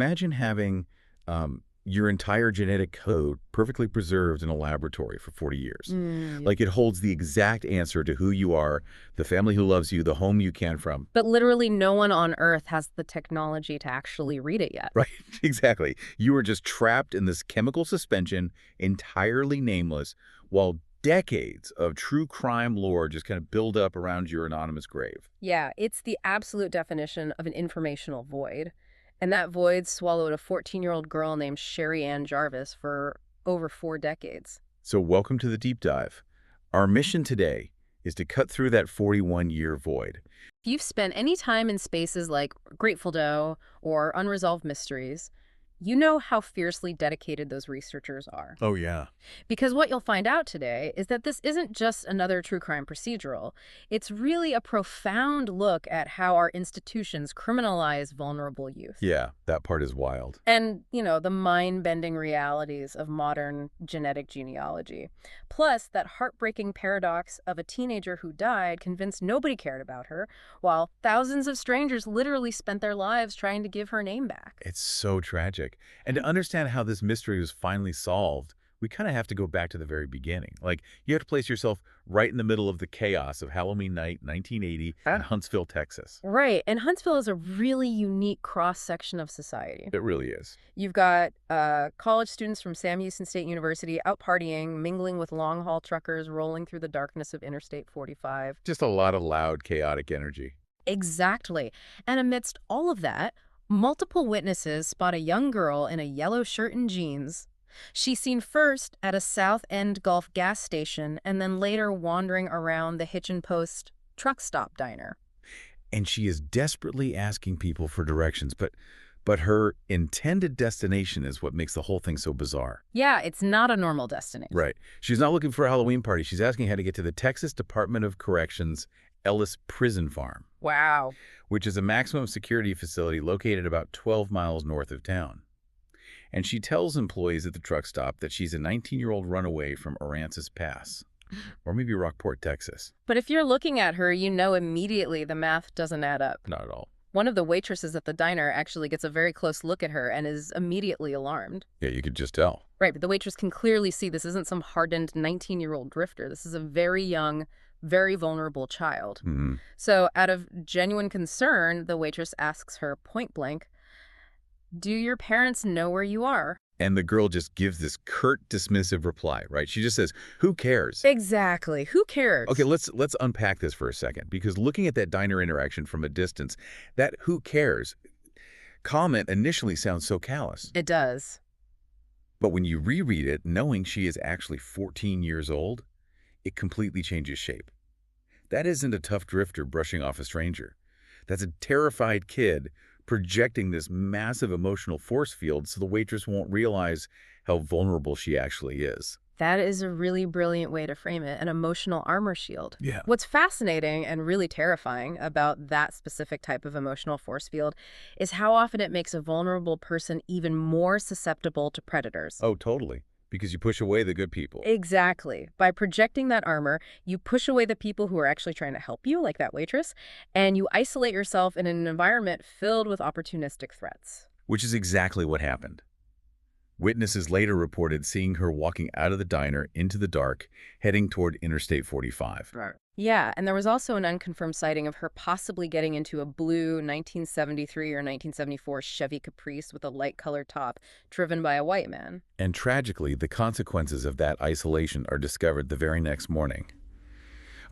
imagine having your entire genetic code perfectly preserved in a laboratory for 40 years. Like it holds the exact answer to who you are, the family who loves you, the home you came from. But literally no one on Earth has the technology to actually read it yet. Right, exactly. You were just trapped in this chemical suspension, entirely nameless, while decades of true crime lore just kind of build up around your anonymous grave. Yeah, it's the absolute definition of an informational void. And that void swallowed a 14-year-old girl named Sherri Jarvis for over 4 decades. So welcome to the deep dive. Our mission today is to cut through that 41-year void. If you've spent any time in spaces like Grateful Doe or Unresolved Mysteries, you know how fiercely dedicated those researchers are. Oh, yeah. Because what you'll find out today is that this isn't just another true crime procedural. It's really a profound look at how our institutions criminalize vulnerable youth. Yeah, that part is wild. And, the mind-bending realities of modern genetic genealogy. Plus, that heartbreaking paradox of a teenager who died convinced nobody cared about her, while thousands of strangers literally spent their lives trying to give her name back. It's so tragic. And to understand how this mystery was finally solved, we kind of have to go back to the very beginning. Like, you have to place yourself right in the middle of the chaos of Halloween night, 1980, in Huntsville, Texas. Right. And Huntsville is a really unique cross-section of society. It really is. You've got college students from Sam Houston State University out partying, mingling with long-haul truckers, rolling through the darkness of Interstate 45. Just a lot of loud, chaotic energy. Exactly. And amidst all of that, multiple witnesses spot a young girl in a yellow shirt and jeans. She's seen first at a South End Gulf gas station and then later wandering around the Hitch and Post truck stop diner. And she is desperately asking people for directions, but her intended destination is what makes the whole thing so bizarre. Yeah, it's not a normal destination. Right. She's not looking for a Halloween party. She's asking how to get to the Texas Department of Corrections Ellis Prison Farm. Wow. Which is a maximum security facility located about 12 miles north of town. And she tells employees at the truck stop that she's a 19-year-old runaway from Aransas Pass, or maybe Rockport, Texas. But if you're looking at her, you know immediately the math doesn't add up. Not at all. One of the waitresses at the diner actually gets a very close look at her and is immediately alarmed. Yeah, you could just tell. Right, but the waitress can clearly see this isn't some hardened 19-year-old drifter. This is a very young, very vulnerable child. So out of genuine concern, the waitress asks her point blank, "Do your parents know where you are?" And the girl just gives this curt, dismissive reply, right? She just says, "Who cares?" Exactly. Who cares? Okay, let's unpack this for a second, because looking at that diner interaction from a distance, that "who cares" comment initially sounds so callous. It does. But when you reread it, knowing she is actually 14 years old, it completely changes shape. That isn't a tough drifter brushing off a stranger. That's a terrified kid projecting this massive emotional force field so the waitress won't realize how vulnerable she actually is. That is a really brilliant way to frame it, an emotional armor shield. Yeah. What's fascinating and really terrifying about that specific type of emotional force field is how often it makes a vulnerable person even more susceptible to predators. Oh, totally. Because you push away the good people. Exactly. By projecting that armor, you push away the people who are actually trying to help you, like that waitress, and you isolate yourself in an environment filled with opportunistic threats. Which is exactly what happened. Witnesses later reported seeing her walking out of the diner into the dark, heading toward Interstate 45. Right. Yeah, and there was also an unconfirmed sighting of her possibly getting into a blue 1973 or 1974 Chevy Caprice with a light-colored top, driven by a white man. And tragically, the consequences of that isolation are discovered the very next morning.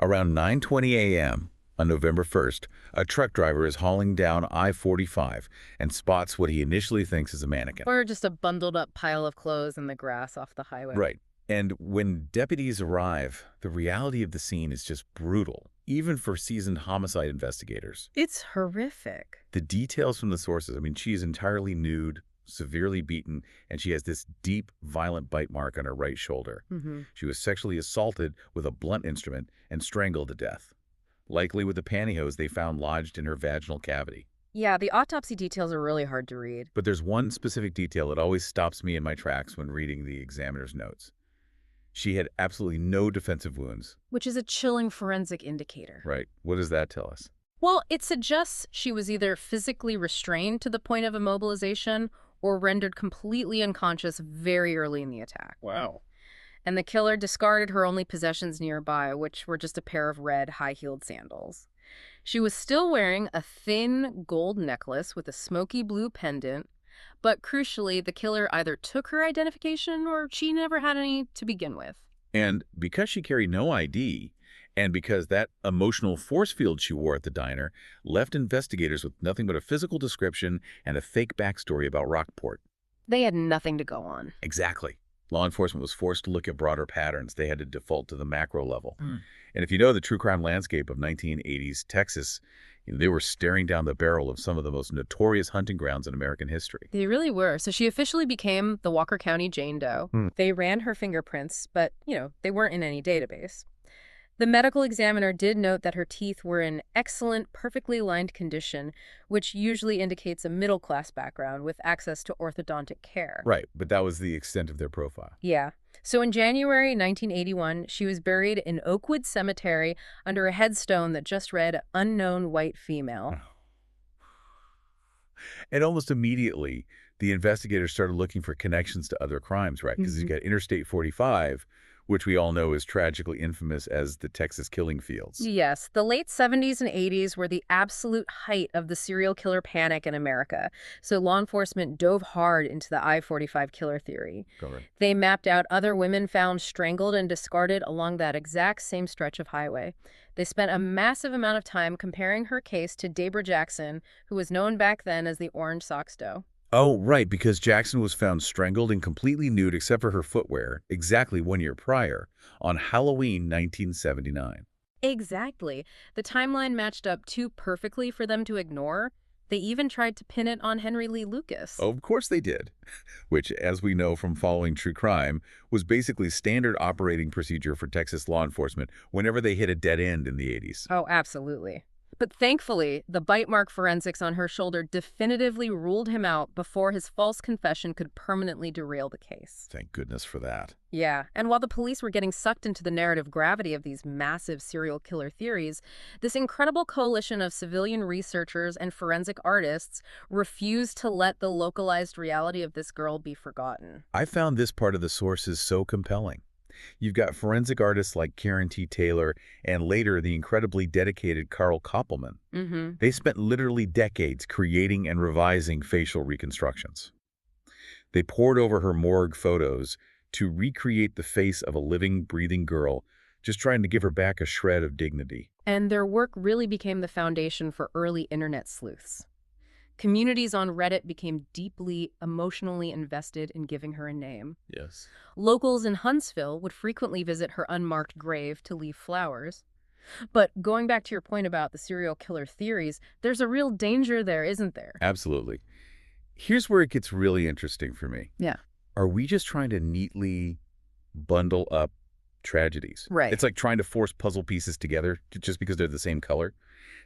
Around 9:20 a.m., on November 1st, a truck driver is hauling down I-45 and spots what he initially thinks is a mannequin. Or just a bundled-up pile of clothes in the grass off the highway. Right. And when deputies arrive, the reality of the scene is just brutal, even for seasoned homicide investigators. It's horrific. The details from the sources, she is entirely nude, severely beaten, and she has this deep, violent bite mark on her right shoulder. She was sexually assaulted with a blunt instrument and strangled to death, likely with the pantyhose they found lodged in her vaginal cavity. Yeah, the autopsy details are really hard to read. But there's one specific detail that always stops me in my tracks when reading the examiner's notes. She had absolutely no defensive wounds. Which is a chilling forensic indicator. Right. What does that tell us? Well, it suggests she was either physically restrained to the point of immobilization or rendered completely unconscious very early in the attack. Wow. And the killer discarded her only possessions nearby, which were just a pair of red high-heeled sandals. She was still wearing a thin gold necklace with a smoky blue pendant, but crucially, the killer either took her identification or she never had any to begin with. And because she carried no ID, and because that emotional force field she wore at the diner left investigators with nothing but a physical description and a fake backstory about Rockport. They had nothing to go on. Exactly. Law enforcement was forced to look at broader patterns. They had to default to the macro level. And if you know the true crime landscape of 1980s Texas, they were staring down the barrel of some of the most notorious hunting grounds in American history. They really were. So she officially became the Walker County Jane Doe. They ran her fingerprints, but, they weren't in any database. The medical examiner did note that her teeth were in excellent, perfectly lined condition, which usually indicates a middle-class background with access to orthodontic care. Right, but that was the extent of their profile. Yeah. So in January 1981, she was buried in Oakwood Cemetery under a headstone that just read, "Unknown white female." And almost immediately, the investigators started looking for connections to other crimes, right? Because you got Interstate 45, which we all know is tragically infamous as the Texas killing fields. Yes, the late 70s and 80s were the absolute height of the serial killer panic in America, so law enforcement dove hard into the I-45 killer theory. Correct. They mapped out other women found strangled and discarded along that exact same stretch of highway. They spent a massive amount of time comparing her case to Debra Jackson, who was known back then as the Orange Sox Doe. Oh, right, because Jackson was found strangled and completely nude except for her footwear exactly 1 year prior, on Halloween 1979. Exactly. The timeline matched up too perfectly for them to ignore. They even tried to pin it on Henry Lee Lucas. Oh, of course they did, which, as we know from following true crime, was basically standard operating procedure for Texas law enforcement whenever they hit a dead end in the 80s. Oh, absolutely. But thankfully, the bite mark forensics on her shoulder definitively ruled him out before his false confession could permanently derail the case. Thank goodness for that. Yeah, and while the police were getting sucked into the narrative gravity of these massive serial killer theories, this incredible coalition of civilian researchers and forensic artists refused to let the localized reality of this girl be forgotten. I found this part of the sources so compelling. You've got forensic artists like Karen T. Taylor and later the incredibly dedicated Carl Koppelman. They spent literally decades creating and revising facial reconstructions. They pored over her morgue photos to recreate the face of a living, breathing girl, just trying to give her back a shred of dignity. And their work really became the foundation for early internet sleuths. Communities on Reddit became deeply emotionally invested in giving her a name. Yes. Locals in Huntsville would frequently visit her unmarked grave to leave flowers. But going back to your point about the serial killer theories, there's a real danger there, isn't there? Absolutely. Here's where it gets really interesting for me. Yeah. Are we just trying to neatly bundle up tragedies? Right. It's like trying to force puzzle pieces together just because they're the same color.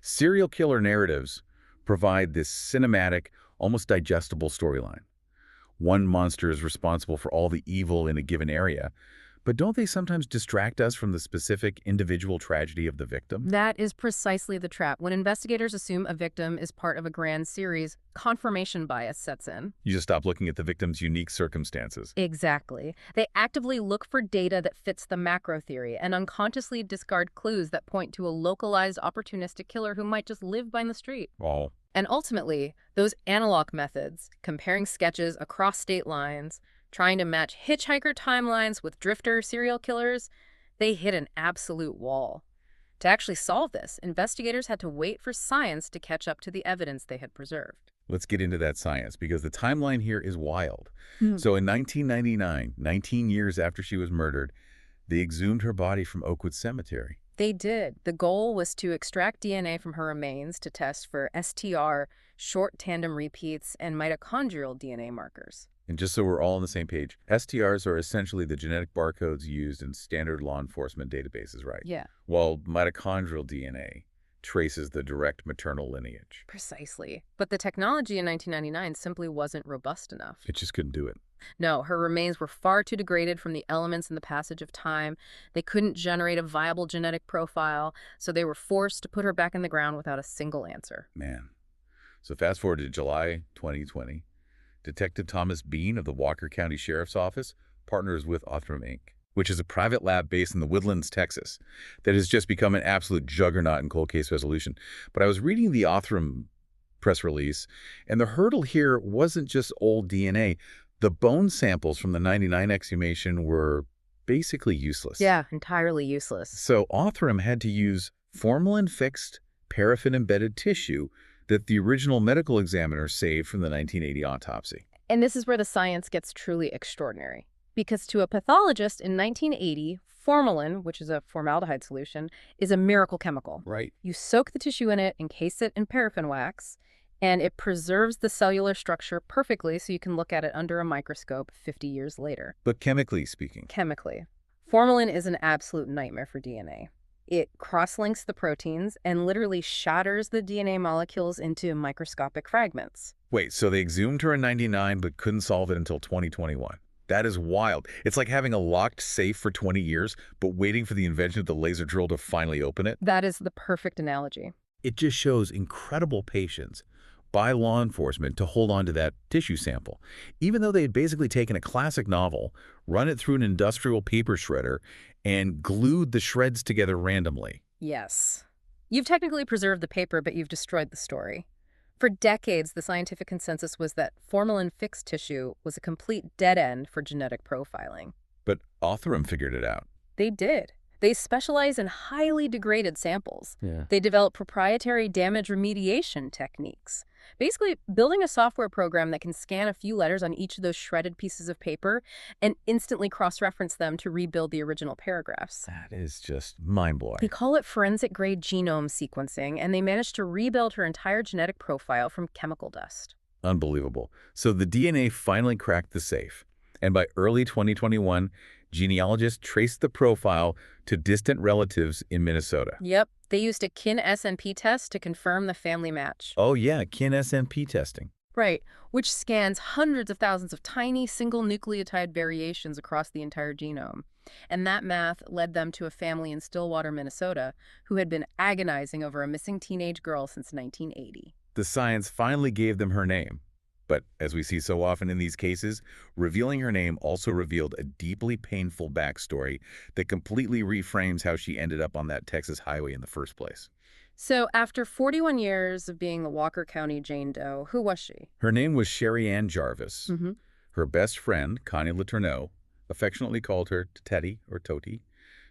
Serial killer narratives provide this cinematic, almost digestible storyline. One monster is responsible for all the evil in a given area, but don't they sometimes distract us from the specific individual tragedy of the victim? That is precisely the trap. When investigators assume a victim is part of a grand series, confirmation bias sets in. You just stop looking at the victim's unique circumstances. Exactly. They actively look for data that fits the macro theory and unconsciously discard clues that point to a localized opportunistic killer who might just live by the street. Oh. And ultimately, those analog methods, comparing sketches across state lines, trying to match hitchhiker timelines with drifter serial killers, they hit an absolute wall. To actually solve this, investigators had to wait for science to catch up to the evidence they had preserved. Let's get into that science, because the timeline here is wild. So in 1999, 19 years after she was murdered, they exhumed her body from Oakwood Cemetery. They did. The goal was to extract DNA from her remains to test for STR, short tandem repeats, and mitochondrial DNA markers. And just so we're all on the same page, STRs are essentially the genetic barcodes used in standard law enforcement databases, right? Yeah. While mitochondrial DNA traces the direct maternal lineage. Precisely. But the technology in 1999 simply wasn't robust enough. It just couldn't do it. No, her remains were far too degraded from the elements in the passage of time. They couldn't generate a viable genetic profile, so they were forced to put her back in the ground without a single answer. Man. So fast forward to July 2020. Detective Thomas Bean of the Walker County Sheriff's Office partners with Othram Inc., which is a private lab based in the Woodlands, Texas, that has just become an absolute juggernaut in cold case resolution. But I was reading the Othram press release, and the hurdle here wasn't just old DNA. The bone samples from the 99 exhumation were basically useless. Yeah, entirely useless. So Othram had to use formalin-fixed, paraffin-embedded tissue that the original medical examiner saved from the 1980 autopsy. And this is where the science gets truly extraordinary. Because to a pathologist in 1980, formalin, which is a formaldehyde solution, is a miracle chemical. Right. You soak the tissue in it, encase it in paraffin wax, and it preserves the cellular structure perfectly so you can look at it under a microscope 50 years later. But chemically speaking, Chemically, formalin is an absolute nightmare for DNA. It cross-links the proteins and literally shatters the DNA molecules into microscopic fragments. wait, so they exhumed her in 99 but couldn't solve it until 2021. That is wild. It's like having a locked safe for 20 years, but waiting for the invention of the laser drill to finally open it. That is the perfect analogy. It just shows incredible patience by law enforcement to hold on to that tissue sample, even though they had basically taken a classic novel, run it through an industrial paper shredder, and glued the shreds together randomly. Yes. You've technically preserved the paper, but you've destroyed the story. For decades, the scientific consensus was that formalin-fixed tissue was a complete dead end for genetic profiling. But Othram figured it out. They did. They specialize in highly degraded samples. Yeah. They develop proprietary damage remediation techniques. Basically, building a software program that can scan a few letters on each of those shredded pieces of paper and instantly cross-reference them to rebuild the original paragraphs. That is just mind-blowing. They call it forensic-grade genome sequencing, and they managed to rebuild her entire genetic profile from chemical dust. Unbelievable. So the DNA finally cracked the safe. And by early 2021, genealogists traced the profile to distant relatives in Minnesota. Yep, they used a kin SNP test to confirm the family match. Oh yeah, kin SNP testing. Right, which scans hundreds of thousands of tiny single nucleotide variations across the entire genome. And that math led them to a family in Stillwater, Minnesota, who had been agonizing over a missing teenage girl since 1980. The science finally gave them her name. But as we see so often in these cases, revealing her name also revealed a deeply painful backstory that completely reframes how she ended up on that Texas highway in the first place. So after 41 years of being a Walker County Jane Doe, who was she? Her name was Sherri Jarvis. Mm-hmm. Her best friend, Connie Letourneau, affectionately called her Teddy or Toti.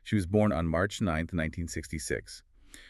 She was born on March 9th, 1966.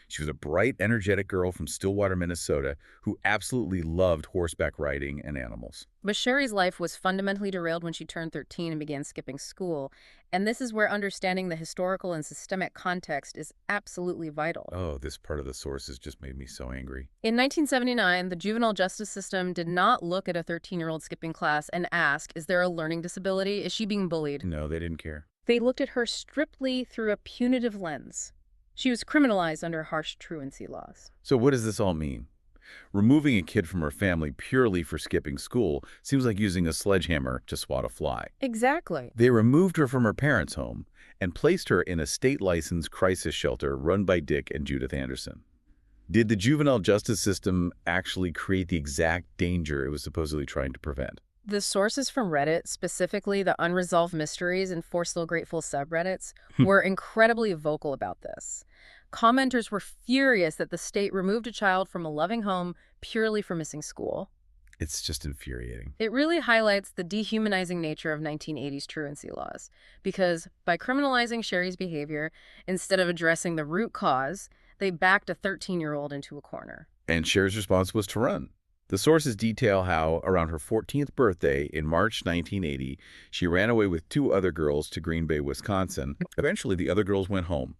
She was a bright, energetic girl from Stillwater, Minnesota, who absolutely loved horseback riding and animals. But Sherri's life was fundamentally derailed when she turned 13 and began skipping school. And this is where understanding the historical and systemic context is absolutely vital. Oh, this part of the sources just made me so angry. In 1979, the juvenile justice system did not look at a 13-year-old skipping class and ask, is there a learning disability? Is she being bullied? No, they didn't care. They looked at her strictly through a punitive lens. She was criminalized under harsh truancy laws. So what does this all mean? Removing a kid from her family purely for skipping school seems like using a sledgehammer to swat a fly. Exactly. They removed her from her parents' home and placed her in a state-licensed crisis shelter run by Dick and Judith Anderson. Did the juvenile justice system actually create the exact danger it was supposedly trying to prevent? The sources from Reddit, specifically the Unresolved Mysteries and For Still Grateful subreddits, were incredibly vocal about this. Commenters were furious that the state removed a child from a loving home purely for missing school. It's just infuriating. It really highlights the dehumanizing nature of 1980s truancy laws, because by criminalizing Sherri's behavior, instead of addressing the root cause, they backed a 13-year-old into a corner. And Sherri's response was to run. The sources detail how, around her 14th birthday in March 1980, she ran away with two other girls to Green Bay, Wisconsin. Eventually, the other girls went home,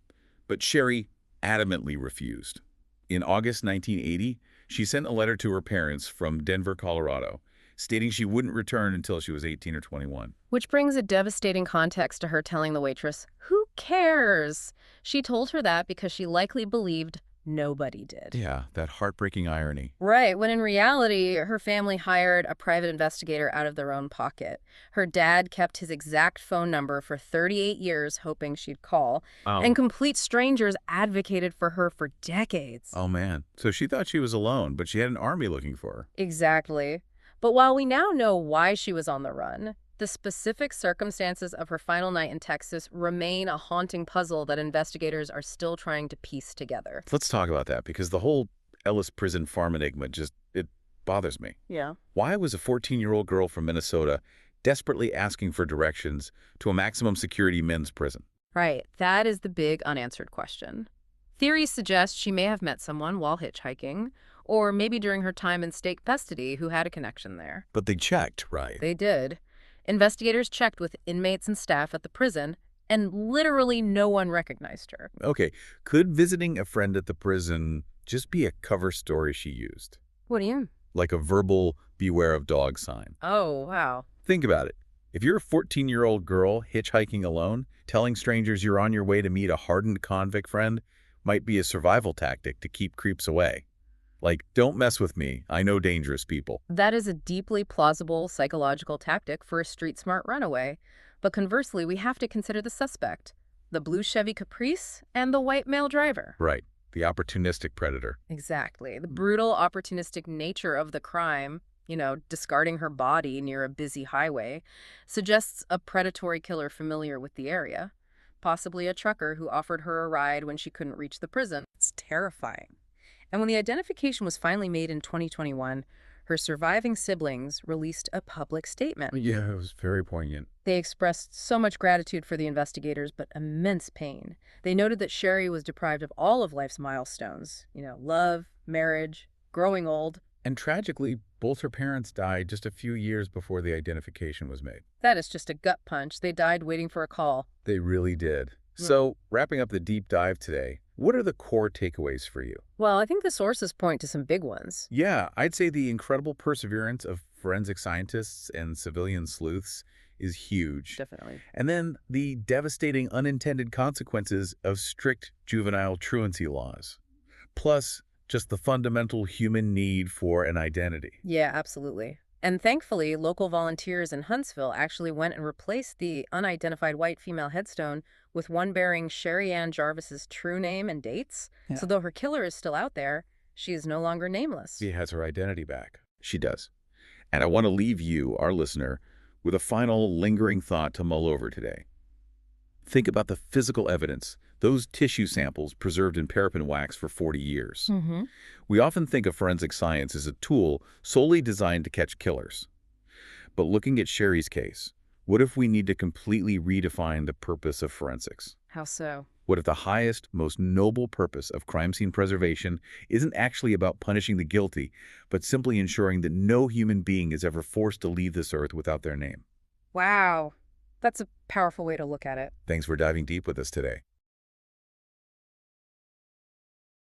but Sherri adamantly refused. In August 1980, she sent a letter to her parents from Denver, Colorado, stating she wouldn't return until she was 18 or 21. Which brings a devastating context to her telling the waitress, "Who cares?" She told her that because she likely believed nobody did. Yeah, that heartbreaking irony. Right, when in reality, her family hired a private investigator out of their own pocket. Her dad kept his exact phone number for 38 years, hoping she'd call, and complete strangers advocated for her for decades. Oh, man. So she thought she was alone, but she had an army looking for her. Exactly. But while we now know why she was on the run, the specific circumstances of her final night in Texas remain a haunting puzzle that investigators are still trying to piece together. Let's talk about that because the whole Ellis prison farm enigma it bothers me. Yeah. Why was a 14-year-old girl from Minnesota desperately asking for directions to a maximum security men's prison? Right. That is the big unanswered question. Theories suggest she may have met someone while hitchhiking, or maybe during her time in state custody who had a connection there. But they checked, right? They did. Investigators checked with inmates and staff at the prison, and literally no one recognized her. Okay, could visiting a friend at the prison just be a cover story she used? What do you mean? Like a verbal beware of dog sign? Oh, wow. Think about it. If you're a 14-year-old girl hitchhiking alone, telling strangers you're on your way to meet a hardened convict friend might be a survival tactic to keep creeps away. Like, don't mess with me. I know dangerous people. That is a deeply plausible psychological tactic for a street-smart runaway. But conversely, we have to consider the suspect, the blue Chevy Caprice and the white male driver. Right. The opportunistic predator. Exactly. The brutal, opportunistic nature of the crime, discarding her body near a busy highway, suggests a predatory killer familiar with the area, possibly a trucker who offered her a ride when she couldn't reach the prison. It's terrifying. And when the identification was finally made in 2021, her surviving siblings released a public statement. Yeah, it was very poignant. They expressed so much gratitude for the investigators, but immense pain. They noted that Sherri was deprived of all of life's milestones, love, marriage, growing old. And tragically, both her parents died just a few years before the identification was made. That is just a gut punch. They died waiting for a call. They really did. So, wrapping up the deep dive today, what are the core takeaways for you? Well, I think the sources point to some big ones. Yeah, I'd say the incredible perseverance of forensic scientists and civilian sleuths is huge. Definitely. And then the devastating unintended consequences of strict juvenile truancy laws. Plus, just the fundamental human need for an identity. Yeah, absolutely. And thankfully, local volunteers in Huntsville actually went and replaced the unidentified white female headstone with one bearing Sherri Jarvis's true name and dates. Yeah. So though her killer is still out there, she is no longer nameless. She has her identity back. She does. And I want to leave you, our listener, with a final lingering thought to mull over today. Think about the physical evidence, those tissue samples preserved in paraffin wax for 40 years. Mm-hmm. We often think of forensic science as a tool solely designed to catch killers. But looking at Sherri's case, what if we need to completely redefine the purpose of forensics? How so? What if the highest, most noble purpose of crime scene preservation isn't actually about punishing the guilty, but simply ensuring that no human being is ever forced to leave this earth without their name? Wow. That's a powerful way to look at it. Thanks for diving deep with us today.